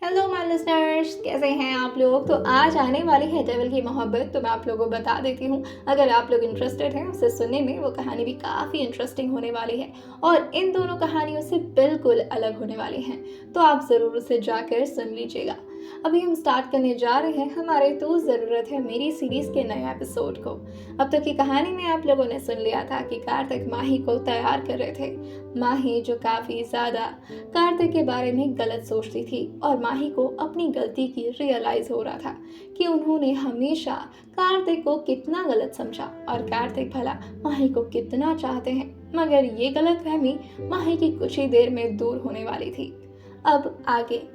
Hello my listeners, कैसे हैं आप लोग। तो आज आने वाली है डेविल की मोहब्बत। तो मैं आप लोगों को बता देती हूँ, अगर आप लोग इंटरेस्टेड हैं उसे सुनने में, वो कहानी भी काफ़ी इंटरेस्टिंग होने वाली है और इन दोनों कहानियों से बिल्कुल अलग होने वाली हैं। तो आप ज़रूर उसे जाकर सुन लीजिएगा। अभी हम स्टार्ट करने जा रहे हैं हमारे तो ज़रूरत है मेरी सीरीज़ के नए एपिसोड को। अब तक की कहानी में आप लोगों ने सुन लिया था कि कार्तिक माही को तैयार कर रहे थे। माही जो काफ़ी ज़्यादा कार्तिक के बारे में गलत सोचती थी और माही को अपनी गलती की रियलाइज हो रहा था कि उन्होंने हमेशा कार्तिक को कितना गलत समझा और कार्तिक भला माही को कितना चाहते हैं। मगर ये गलतफहमी माही की कुछ ही देर में दूर होने वाली थी। अब आगे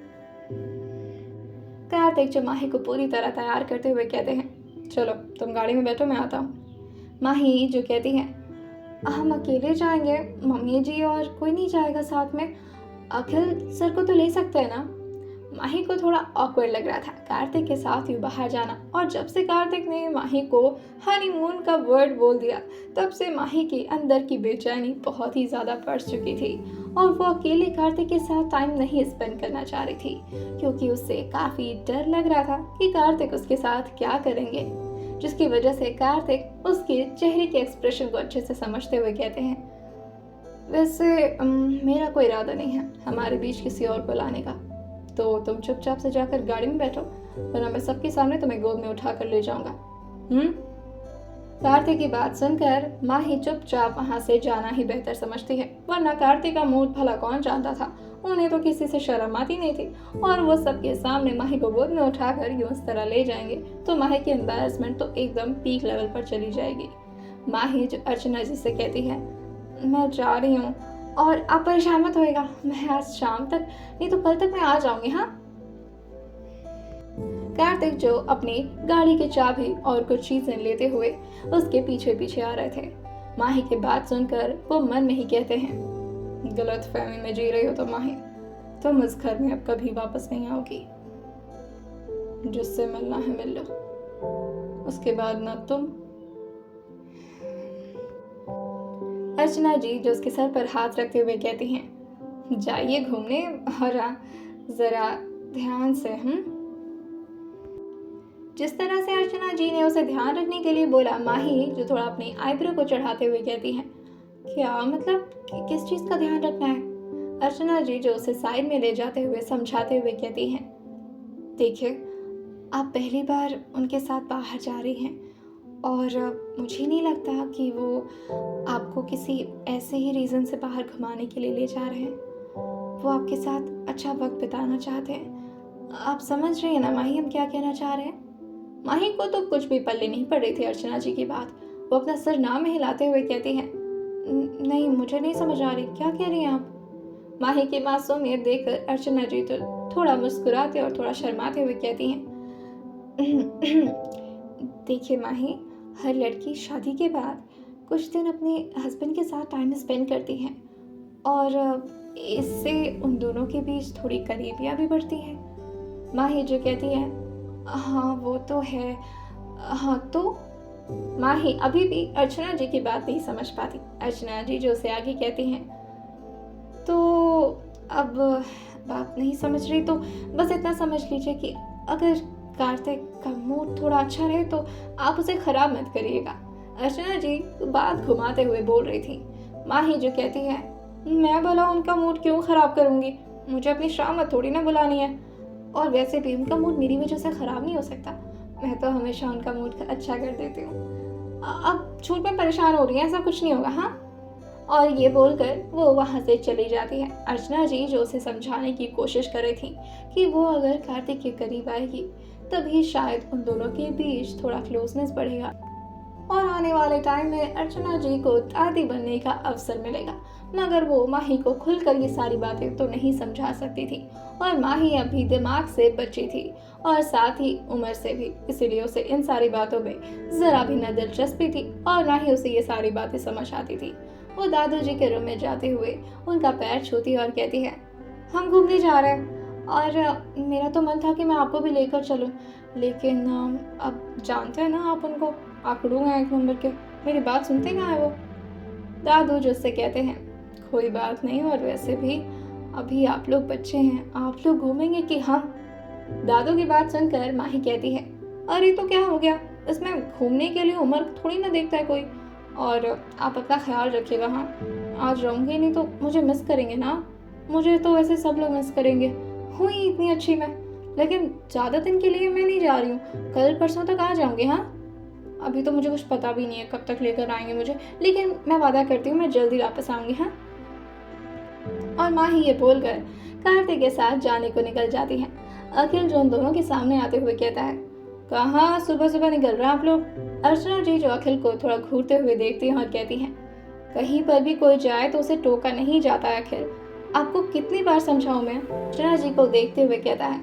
कार्तिक जो माही को पूरी तरह तैयार करते हुए कहते हैं, चलो तुम गाड़ी में बैठो, मैं आता हूँ। माही जो कहती है, हम अकेले जाएंगे, मम्मी जी और कोई नहीं जाएगा साथ में, अखिल सर को तो ले सकते हैं ना। माही को थोड़ा ऑकवर्ड लग रहा था कार्तिक के साथ यूँ बाहर जाना, और जब से कार्तिक ने माही को हनीमून का वर्ड बोल दिया तब से माही के अंदर की बेचैनी बहुत ही ज़्यादा बढ़ चुकी थी और वो अकेले कार्तिक के साथ टाइम नहीं स्पेंड करना चाह रही थी, क्योंकि उससे काफ़ी डर लग रहा था कि कार्तिक उसके साथ क्या करेंगे। जिसकी वजह से कार्तिक उसके चेहरे के एक्सप्रेशन को अच्छे से समझते हुए कहते हैं, वैसे मेरा कोई इरादा नहीं है हमारे बीच किसी और को लाने का, तो तुम चुपचाप से जाकर गाड़ी में बैठो, वरना मैं सबके सामने तुम्हें गोद में उठा कर ले जाऊंगा। कार्तिक की बात सुनकर माही चुपचाप वहां से जाना ही बेहतर समझती है, वरना कार्तिक का मूड भला कौन जानता था। उन्हें तो किसी से शर्म आती नहीं थी और वो सबके सामने माही को गोद में उठाकर यूं इस तरह ले जाएंगे तो माही की एम्बैरेसमेंट तो एकदम पीक लेवल पर चली जाएगी। माही जो अर्चना जी से कहती है, मैं जा रही हूँ और आप परेशान मत होएगा, मैं आज शाम तक नहीं तो कल तक मैं आ जाऊंगी। हाँ। कार्तिक जो अपनी गाड़ी की चाबी और कुछ चीजें लेते हुए उसके पीछे पीछे आ रहे थे। माही की बात सुनकर वो मन में ही कहते हैं, गलत फहमी में जी रही हो तो माही, तुम इस घर में अब कभी वापस नहीं आओगी। जिससे मिलना है मिल लो, उसके बाद ना तुम। अर्चना जी जो उसके सर पर हाथ रखते हुए कहती हैं, जाइए घूमने और जरा ध्यान से। जिस तरह से अर्चना जी ने उसे ध्यान रखने के लिए बोला, माही जो थोड़ा अपनी आईब्रो को चढ़ाते हुए कहती हैं, क्या मतलब किस चीज का ध्यान रखना है। अर्चना जी जो उसे साइड में ले जाते हुए समझाते हुए कहती हैं, देखिए आप पहली बार उनके साथ बाहर जा रही हैं और मुझे नहीं लगता कि वो आपको किसी ऐसे ही रीज़न से बाहर घुमाने के लिए ले जा रहे हैं। वो आपके साथ अच्छा वक्त बिताना चाहते हैं। आप समझ रही हैं ना माही हम क्या कहना चाह रहे हैं। माही को तो कुछ भी पल्ले नहीं पड़ रही थी अर्चना जी की बात। वो अपना सर ना में हिलाते हुए कहती हैं, नहीं मुझे नहीं समझ आ रही, क्या कह रही हैं आप। माही की मासूमियत देखकर अर्चना जी तो थोड़ा मुस्कुराते और थोड़ा शर्माते हुए कहती हैं, देखिए माही, हर लड़की शादी के बाद कुछ दिन अपने हस्बैंड के साथ टाइम स्पेंड करती हैं और इससे उन दोनों के बीच थोड़ी करीबियाँ भी बढ़ती हैं। माही जो कहती है, हाँ वो तो है। हाँ तो माही अभी भी अर्चना जी की बात नहीं समझ पाती। अर्चना जी जो उसे आगे कहती हैं, तो अब बात नहीं समझ रही तो बस इतना समझ लीजिए कि अगर कार्तिक का मूड थोड़ा अच्छा रहे तो आप उसे खराब मत करिएगा। अर्चना जी बात घुमाते हुए बोल रही थी। माही जो कहती है, मैं भला उनका मूड क्यों खराब करूंगी, मुझे अपनी शामत थोड़ी ना बुलानी है, और वैसे भी उनका मूड मेरी वजह से खराब नहीं हो सकता, मैं तो हमेशा उनका मूड अच्छा कर देती हूँ। अब छूट में परेशान हो रही है, ऐसा कुछ नहीं होगा। हाँ। और ये बोलकर वो वहाँ से चली जाती है। अर्चना जी जो उसे समझाने की कोशिश कर रही थी कि वो अगर कार्तिक के करीब आएगी तभी शायद उन दोनों के बीच थोड़ा क्लोजनेस बढ़ेगा और आने वाले टाइम में अर्चना जी को दादी बनने का अवसर मिलेगा। मगर वो माही को खुलकर ये सारी बातें तो नहीं समझा सकती थी और माही अभी दिमाग से बची थी और साथ ही उम्र से भी, इसीलिए उसे इन सारी बातों में जरा भी न दिलचस्पी थी और ना ही उसे ये सारी बातें समझ आती थी। वो दादू जी के रूम में जाते हुए उनका पैर छूती और कहती है, हम घूमने जा रहे हैं और मेरा तो मन था कि मैं आपको भी लेकर चलूं, लेकिन अब जानते हैं ना आप उनको, आकड़ू हैं एक नंबर के, मेरी बात सुनते कहाँ है वो। दादू जो उससे कहते हैं, कोई बात नहीं, और वैसे भी अभी आप लोग बच्चे हैं, आप लोग घूमेंगे कि हम? दादू की बात सुनकर माही कहती है, अरे तो क्या हो गया, इसमें घूमने के लिए उम्र थोड़ी ना देखता है कोई। और आप अपना ख्याल रखिएगा। हाँ, आज रहूँगी नहीं तो मुझे मिस करेंगे ना। मुझे तो वैसे सब लोग मिस करेंगे, हुई इतनी अच्छी मैं, लेकिन ज़्यादा दिन के लिए मैं नहीं जा रही हूँ, कल परसों तक आ जाऊँगी। हाँ, अभी तो मुझे कुछ पता भी नहीं है कब तक लेकर आएंगे मुझे, लेकिन मैं वादा करती हूँ मैं जल्दी वापस आऊँगी। हाँ। और माँ ही ये बोलकर कार्तिक के साथ जाने को निकल जाती है। अखिल जो उन दोनों के सामने आते हुए कहता है, कहाँ सुबह सुबह निकल रहे हैं आप लोग? अर्चना जी जो अखिल को थोड़ा घूरते हुए देखती हैं और कहती हैं, कहीं पर भी कोई जाए तो उसे टोका नहीं जाता है अखिल, आपको कितनी बार समझाऊं मैं? अर्चना जी को देखते हुए कहता है,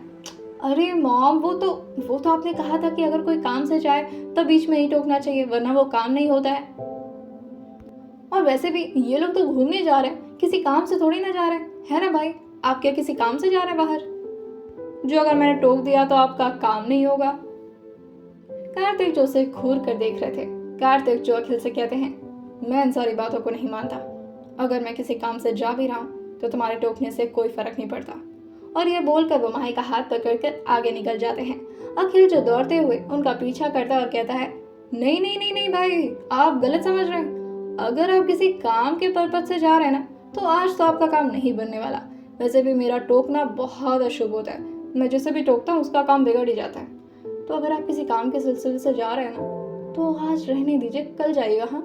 अरे मॉम, वो तो आपने कहा था कि अगर कोई काम से जाए तो बीच में ही टोकना चाहिए, वरना वो काम नहीं होता है। और वैसे भी ये लोग तो घूमने जा रहे हैं, किसी काम से थोड़ी ना जा रहे हैं, है ना भाई? आप क्या किसी काम से जा रहे हैं बाहर, जो अगर मैंने टोक दिया तो आपका काम नहीं होगा? कार्तिक जो उसे घूर कर देख रहे थे। कार्तिक जो अखिल से कहते हैं, मैं इन सारी बातों को नहीं मानता, अगर मैं किसी काम से जा भी रहा हूँ तो तुम्हारे टोकने से कोई फर्क नहीं पड़ता। और ये बोलकर वो माही का हाथ पकड़कर आगे निकल जाते हैं। अखिल जो दौड़ते हुए उनका पीछा करता और कहता है, नहीं नहीं नहीं नहीं भाई, आप गलत समझ रहे हैं, अगर आप किसी काम के पर्पज से जा रहे हैं ना तो आज तो आपका काम नहीं बनने वाला। वैसे भी मेरा टोकना बहुत अशुभ होता है, मैं जिसे भी टोकता हूँ उसका काम बिगड़ ही जाता है। तो अगर आप किसी काम के सिलसिले से जा रहे हैं ना तो आज रहने दीजिए, कल जाइएगा। हाँ।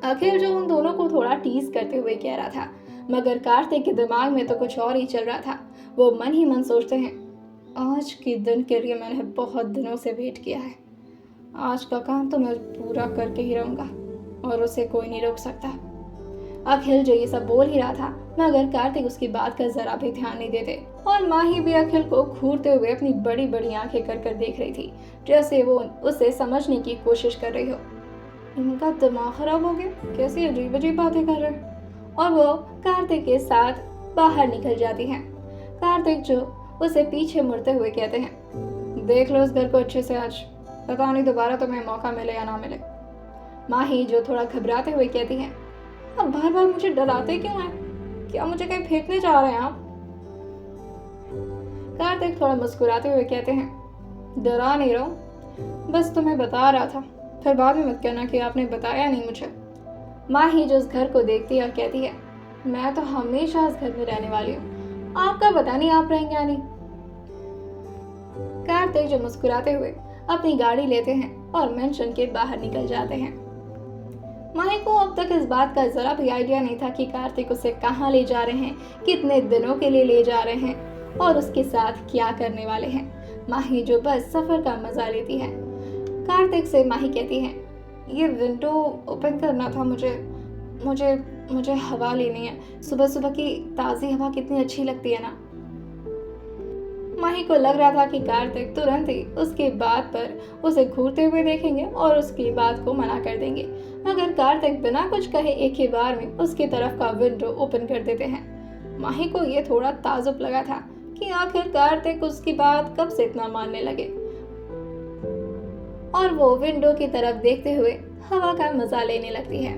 अखिल जो उन दोनों को थोड़ा टीज करते हुए कह रहा था, मगर कार्तिक के दिमाग में तो कुछ और ही चल रहा था। वो मन ही मन सोचते हैं, आज के दिन के लिए मैंने बहुत दिनों से वेट किया है, आज का काम तो मैं पूरा करके ही रहूंगा और उसे कोई नहीं रोक सकता। अखिल जो ये सब बोल ही रहा था, मगर कार्तिक उसकी बात का जरा भी ध्यान नहीं देते। और माही भी अखिल को घूरते हुए अपनी बड़ी बड़ी आंखें कर कर देख रही थी, जैसे वो उसे समझने की कोशिश कर रही हो। इनका दिमाग खराब हो गया, कैसी अजीब अजीब बातें कर रहे हैं। और वो कार्तिक के साथ बाहर निकल जाती हैं। कार्तिक जो उसे पीछे मुड़ते हुए कहते हैं, देख लो इस घर को अच्छे से आज, पता नहीं दोबारा तुम्हें मौका मिले या ना मिले। माही जो थोड़ा घबराते हुए कहती है, आप बार बार मुझे डराते क्यों हैं? क्या मुझे कहीं फेंकने जा रहे हैं आप? कार्तिक थोड़ा मुस्कुराते हुए कहते हैं, डरा नहीं रहा हूं, बस तुम्हें बता रहा था, फिर बाद में मत कहना कि आपने बताया नहीं मुझे। माही जो उस घर को देखती है और कहती है, मैं तो हमेशा इस घर में रहने वाली हूँ, आपका पता नहीं आप रहेंगे या नहीं। कार्तिक जो मुस्कुराते हुए अपनी गाड़ी लेते हैं और मेंशन के बाहर निकल जाते हैं। माही को अब तक इस बात का जरा भी आइडिया नहीं था कि कार्तिक उसे कहाँ ले जा रहे हैं, कितने दिनों के लिए ले जा रहे हैं और उसके साथ क्या करने वाले हैं। माही जो बस सफर का मजा लेती है। कार्तिक से माही कहती है, ये विंडो ओपन करना था मुझे मुझे मुझे हवा लेनी है, सुबह सुबह की ताज़ी हवा कितनी अच्छी लगती है ना। माही को लग रहा था कि कार्तिक तुरंत ही उसकी बात पर उसे घूरते हुए देखेंगे और उसकी बात को मना कर देंगे, मगर कार्तिक बिना कुछ कहे एक ही बार में उसकी तरफ का विंडो ओपन कर देते हैं। माही को ये थोड़ा ताजुब लगा था कि आखिर कार्तिक उसकी बात कब से इतना मानने लगे, और वो विंडो की तरफ देखते हुए हवा का मजा लेने लगती है।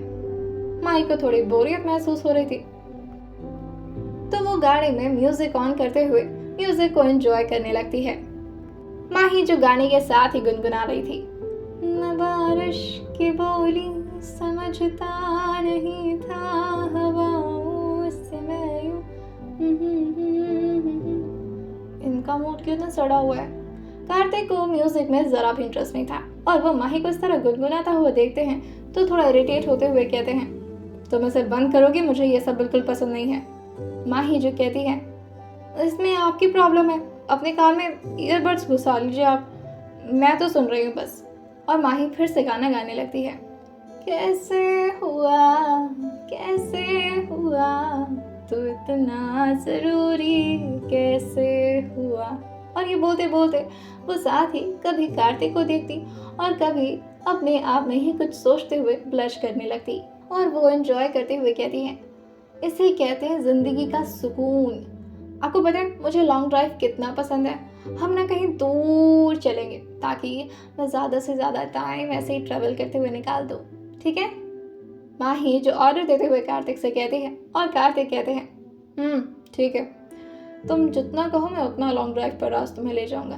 माही को थोड़ी बोरियत महसूस हो रही थी, तो वो गाड़ी में म्यूजिक ऑन करते हुए म्यूजिक को एंजॉय करने लगती है। माही जो गाने के साथ ही गुनगुना रही थी, मैं बारिश की बोली समझता नहीं था, हवाओं से मैं यूं इनका मूड क्यों इतना सड़ा हुआ है। कार्तिक को म्यूजिक में जरा भी इंटरेस्ट नहीं था और वो माही को इस तरह गुनगुनाता हुआ देखते हैं तो थोड़ा इरिटेट होते हुए कहते हैं, तुम इसे बंद करोगे, मुझे ये सब बिल्कुल पसंद नहीं है। माही जो कहती है, इसमें आपकी प्रॉब्लम है, अपने कान में ईयरबड्स घुसा लीजिए आप, मैं तो सुन रही हूँ बस। और माही फिर से गाना गाने लगती है, कैसे हुआ तू इतना जरूरी, कैसे हुआ। और ये बोलते बोलते वो साथ ही कभी कार्तिक को देखती और कभी अपने आप में ही कुछ सोचते हुए ब्लश करने लगती और वो एंजॉय करते हुए कहती है, इसे कहते हैं जिंदगी का सुकून। आपको पता है मुझे लॉन्ग ड्राइव कितना पसंद है, हम ना कहीं दूर चलेंगे ताकि मैं ज़्यादा से ज़्यादा टाइम ऐसे ही ट्रेवल करते हुए निकाल दूँ, ठीक है। माही जो ऑर्डर देते हुए कार्तिक से कहती है और कार्तिक कहते हैं, ठीक है, तुम जितना कहो मैं उतना लॉन्ग ड्राइव पर आज तुम्हें ले जाऊंगा।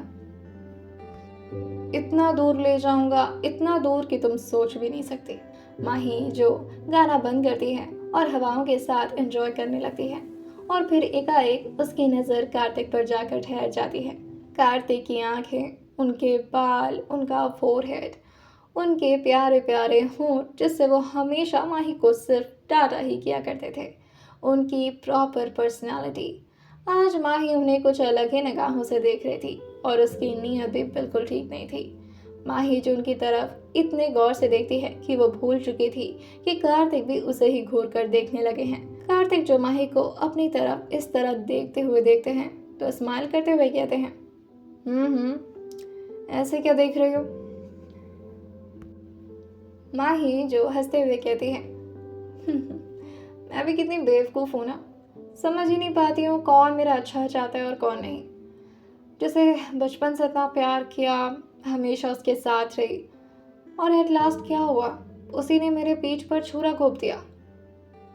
इतना दूर ले जाऊंगा, इतना दूर कि तुम सोच भी नहीं सकती। माही जो गाना बंद करती है और हवाओं के साथ एंजॉय करने लगती है, और फिर एकाएक उसकी नज़र कार्तिक पर जाकर ठहर जाती है। कार्तिक की आंखें, उनके बाल, उनका फोरहेड, उनके प्यारे प्यारे होंठ जिससे वो हमेशा माही को सिर्फ टाटा ही किया करते थे, उनकी प्रॉपर पर्सनालिटी। आज माही उन्हें कुछ अलग ही निगाहों से देख रही थी और उसकी नीयत भी बिल्कुल ठीक नहीं थी। माही जो उनकी तरफ इतने गौर से देखती है कि वो भूल चुकी थी कि कार्तिक भी उसे ही घूर कर देखने लगे हैं। कार्तिक जो माही को अपनी तरफ इस तरह देखते हुए देखते हैं तो स्माइल करते हुए कहते हैं, ऐसे क्या देख रही हो? माही जो हंसते हुए कहती है, मैं भी कितनी बेवकूफ़ हूँ ना, समझ ही नहीं पाती हूँ कौन मेरा अच्छा चाहता है और कौन नहीं। जैसे बचपन से इतना प्यार किया, हमेशा उसके साथ रही, और एट लास्ट क्या हुआ, उसी ने मेरे पीठ पर छुरा घोंप दिया।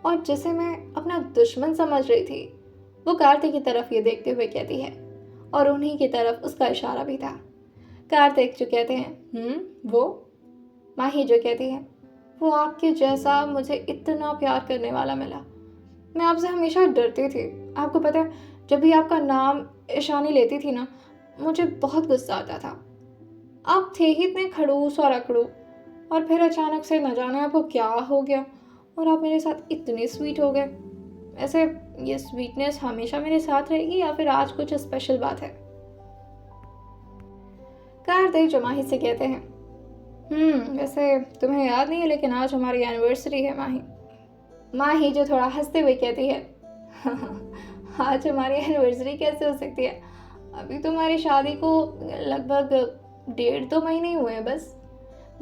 और जिसे मैं अपना दुश्मन समझ रही थी, वो कार्तिक की तरफ ये देखते हुए कहती है, और उन्हीं की तरफ उसका इशारा भी था। कार्तिक जो कहते हैं, वो? माही जो कहती है, वो आपके जैसा मुझे इतना प्यार करने वाला मिला। मैं आपसे हमेशा डरती थी। आपको पता है, जब भी आपका नाम ईशानी लेती थी ना, मुझे बहुत गुस्सा आता था। आप थे ही इतने खड़ूस और अकड़ू, और फिर अचानक से न जाने आपको क्या हो गया और आप मेरे साथ इतने स्वीट हो गए। ऐसे ये स्वीटनेस हमेशा मेरे साथ रहेगी या फिर आज कुछ स्पेशल बात है? कार्तिक जो माही से कहते हैं, वैसे तुम्हें याद नहीं है, लेकिन आज हमारी एनिवर्सरी है माही। माही जो थोड़ा हंसते हुए कहती है, आज हमारी एनिवर्सरी कैसे हो सकती है? अभी तुम्हारी शादी को लगभग 1.5-2 महीने ही हुए हैं बस।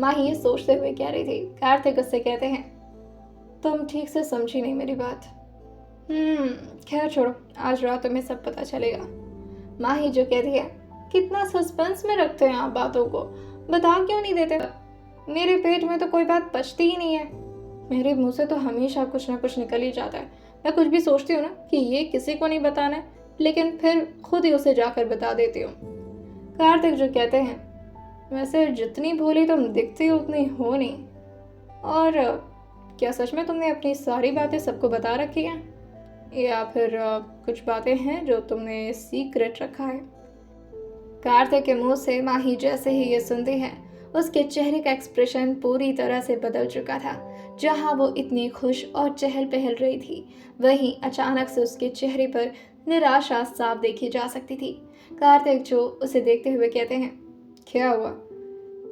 माही ये सोचते हुए कह रही थी। कार्तिक उससे कहते हैं, तुम ठीक से समझी नहीं मेरी बात। खैर छोड़ो, आज रात तुम्हें सब पता चलेगा। माही जो कहती है, कितना सस्पेंस में रखते हैं आप बातों को, बता क्यों नहीं देते? मेरे पेट में तो कोई बात पचती ही नहीं है। मेरे मुंह से तो हमेशा कुछ ना कुछ निकल ही जाता है। मैं कुछ भी सोचती हूँ ना कि ये किसी को नहीं बताना है, लेकिन फिर खुद ही उसे जाकर बता देती हूँ। कार्तिक जो कहते हैं, वैसे जितनी भोली तुम दिखती हो उतनी हो नहीं। और क्या सच में तुमने अपनी सारी बातें सबको बता रखी हैं, या फिर कुछ बातें हैं जो तुमने सीक्रेट रखा है? कार्तिक के मुंह से माही जैसे ही ये सुनती है, उसके चेहरे का एक्सप्रेशन पूरी तरह से बदल चुका था। जहां वो इतनी खुश और चहल पहल रही थी, वहीं अचानक से उसके चेहरे पर निराशा साफ देखी जा सकती थी। कार्तिक जो उसे देखते हुए कहते हैं, क्या हुआ?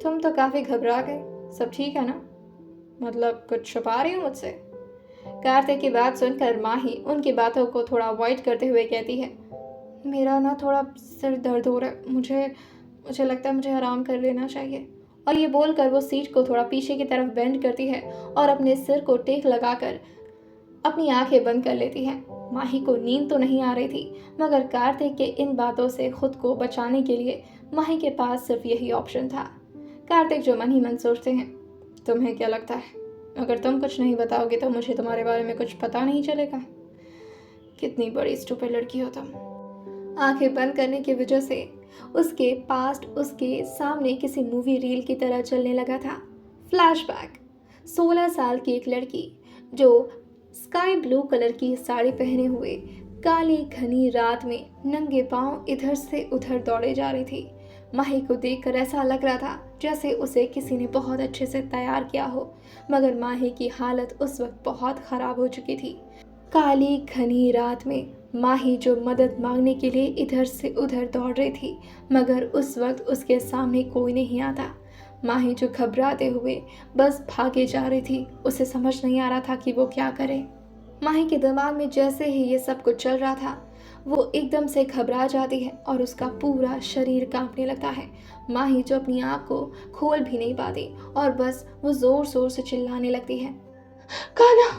तुम तो काफ़ी घबरा गए, सब ठीक है ना? मतलब कुछ छुपा रही हो मुझसे? कार्तिक की बात सुनकर माही उनकी बातों को थोड़ा अवॉइड करते हुए कहती है, मेरा ना थोड़ा सिर दर्द हो रहा है, मुझे लगता है मुझे आराम कर लेना चाहिए। और ये बोलकर वो सीट को थोड़ा पीछे की तरफ बेंड करती है और अपने सिर को टेक लगाकर अपनी आंखें बंद कर लेती है। माही को नींद तो नहीं आ रही थी, मगर कार्तिक के इन बातों से खुद को बचाने के लिए माही के पास सिर्फ यही ऑप्शन था। कार्तिक जो मन ही मन सोचते हैं, तुम्हें क्या लगता है, अगर तुम कुछ नहीं बताओगे तो मुझे तुम्हारे बारे में कुछ पता नहीं चलेगा? कितनी बड़ी स्टूपिड लड़की हो तुम। आंखें बंद करने की वजह से उसके पास्ट उसके सामने किसी मूवी रील की तरह चलने लगा था। फ्लैशबैक। 16 साल की एक लड़की जो स्काई ब्लू कलर की साड़ी पहने हुए काली घनी रात में नंगे पांव इधर से उधर दौड़े जा रही थी। माही को देखकर ऐसा लग रहा था जैसे उसे किसी ने बहुत अच्छे से तैयार किया हो, मगर माही की हालत उस वक्त बहुत ख़राब हो चुकी थी। काली घनी रात में माही जो मदद मांगने के लिए इधर से उधर दौड़ रही थी, मगर उस वक्त उसके सामने कोई नहीं आता। माही जो घबराते हुए बस भागे जा रही थी, उसे समझ नहीं आ रहा था कि वो क्या करे। माही के दिमाग में जैसे ही ये सब कुछ चल रहा था, वो एकदम से घबरा जाती है और उसका पूरा शरीर कांपने लगता है। माही जो अपनी आँख को खोल भी नहीं पाती और बस वो जोर जोर से चिल्लाने लगती है, कान्हा,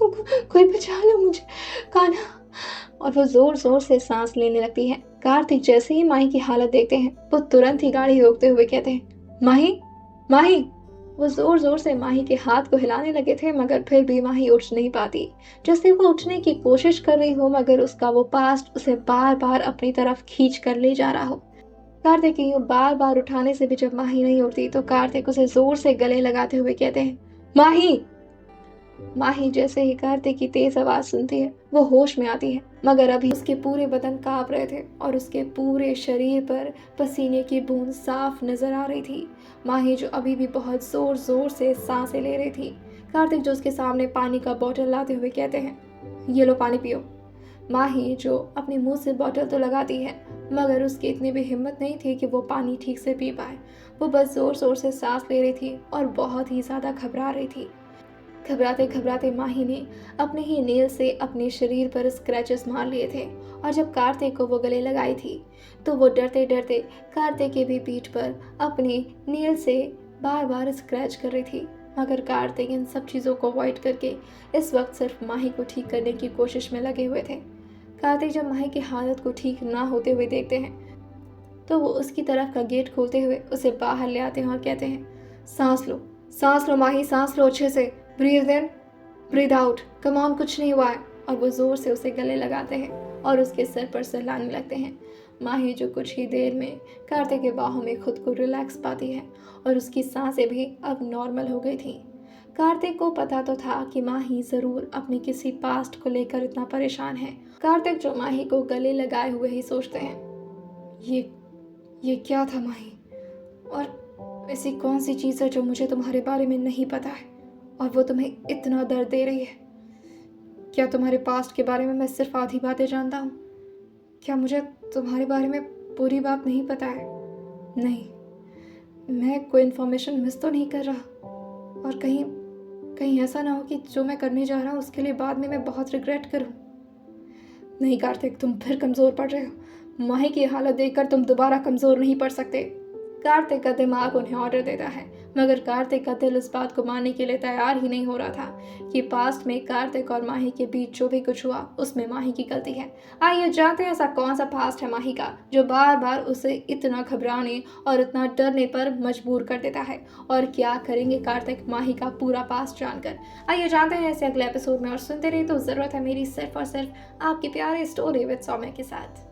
कोई बचा लो मुझे, कान्हा। और वो जोर जोर से सांस लेने लगती है। कार्तिक जैसे ही माही की हालत देखते हैं, वो तुरंत ही गाड़ी रोकते हुए कहते हैं, माही, माही, वो ज़ोर-ज़ोर से माही के हाथ को हिलाने लगे थे, मगर फिर भी माही उठ नहीं पाती। जैसे वो उठने की कोशिश कर रही हो, मगर उसका वो पास्ट उसे बार-बार अपनी तरफ खींच कर ले जा रहा हो। कार्तिक की यूँ बार-बार उठाने से भी जब माही नहीं उठती, तो कार्तिक उसे ज़ोर से गले लगाते हुए कहते हैं, माही! माही जैसे ही कार्तिक की तेज आवाज सुनती है, वो होश में आती है, मगर अभी उसके पूरे बदन कांप रहे थे और उसके पूरे शरीर पर पसीने की बूंद साफ नजर आ रही थी। माही जो अभी भी बहुत जोर जोर से सांसें ले रही थी। कार्तिक जो उसके सामने पानी का बोतल लाते हुए कहते हैं, ये लो पानी पियो। माही जो अपने मुंह से बोतल तो लगाती है, मगर उसकी इतनी भी हिम्मत नहीं थी कि वो पानी ठीक से पी पाए। वो बस जोर जोर से सांस ले रही थी और बहुत ही ज्यादा घबरा रही थी। घबराते घबराते माही ने अपने ही नेल से अपने शरीर पर स्क्रैचेस मार लिए थे, और जब कार्तिक को वो गले लगाई थी, तो वो डरते डरते कार्तिक के भी पीठ पर अपने नेल से बार बार स्क्रैच कर रही थी। मगर कार्तिक इन सब चीज़ों को अवॉइड करके इस वक्त सिर्फ माही को ठीक करने की कोशिश में लगे हुए थे। कार्तिक जब माही की हालत को ठीक ना होते हुए देखते हैं, तो वो उसकी तरफ का गेट खोलते हुए उसे बाहर ले आते हैं और कहते हैं, सांस लो माही, सांस लो अच्छे से, breathe in breathe out, come on, कुछ नहीं हुआ है। और वो जोर से उसे गले लगाते हैं और उसके सर पर सहलाने लगते हैं। माही जो कुछ ही देर में कार्तिक के बाहों में खुद को रिलैक्स पाती है और उसकी सांसें भी अब नॉर्मल हो गई थी। कार्तिक को पता तो था कि माही जरूर अपने किसी पास्ट को लेकर इतना परेशान है। कार्तिक जो माही को गले लगाए हुए ही सोचते हैं, ये क्या था माही, और ऐसी कौन सी चीज़ है जो मुझे तुम्हारे बारे में नहीं पता है और वो तुम्हें इतना दर्द दे रही है। क्या तुम्हारे पास्ट के बारे में मैं सिर्फ आधी बातें जानता हूँ? क्या मुझे तुम्हारे बारे में पूरी बात नहीं पता है? नहीं, मैं कोई इन्फॉर्मेशन मिस तो नहीं कर रहा, और कहीं ऐसा ना हो कि जो मैं करने जा रहा हूँ उसके लिए बाद में मैं बहुत रिग्रेट करूँ। नहीं कार्तिक, तुम फिर कमज़ोर पड़ रहे हो। माही की हालत देखकर तुम दोबारा कमज़ोर नहीं पड़ सकते। कार्तिक का दिमाग उन्हें ऑर्डर देता है, मगर कार्तिक का दिल इस बात को मानने के लिए तैयार ही नहीं हो रहा था कि पास्ट में कार्तिक और माही के बीच जो भी कुछ हुआ उसमें माही की गलती है। आइए जानते हैं ऐसा कौन सा पास्ट है माही का जो बार बार उसे इतना घबराने और इतना डरने पर मजबूर कर देता है, और क्या करेंगे कार्तिक माही का पूरा पास्ट जानकर। आइए जानते हैं ऐसे अगले एपिसोड में, और सुनते रहिए तो ज़रूरत है मेरी सिर्फ और सिर्फ आपके प्यारे स्टोरी विद सौम्या के साथ।